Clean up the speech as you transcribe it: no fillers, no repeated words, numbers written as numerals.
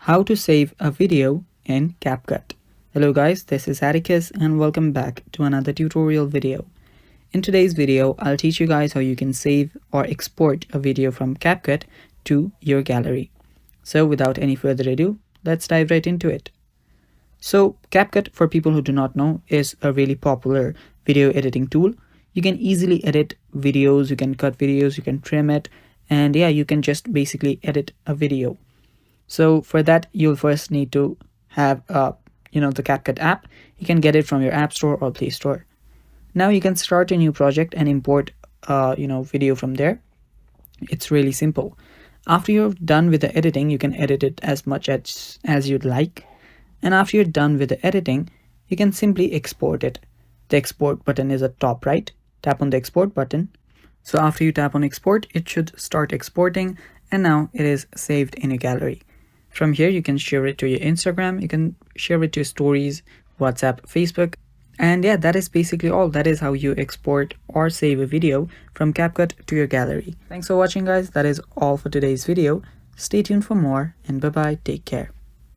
How to save a video in CapCut. Hello guys, this is Atticus and welcome back to another tutorial video. In today's video, I'll teach you guys how you can save or export a video from CapCut to your gallery. So without any further ado, let's dive right into it. So CapCut, for people who do not know, is a really popular video editing tool. You can easily edit videos, you can cut videos, you can trim it, and yeah, you can just basically edit a video. So for that, you'll first need to have the CapCut app. You can get it from your App Store or Play Store. Now you can start a new project and import video from there. It's really simple. After you're done with the editing, you can edit it as much as you'd like. And after you're done with the editing, you can simply export it. The export button is at top right. Tap on the export button. So after you tap on export, it should start exporting, and now it is saved in your gallery. From here, you can share it to your Instagram, you can share it to your stories, WhatsApp, Facebook. And yeah, that is basically all. That is how you export or save a video from CapCut to your gallery. Thanks for watching, guys. That is all for today's video. Stay tuned for more, and bye-bye. Take care.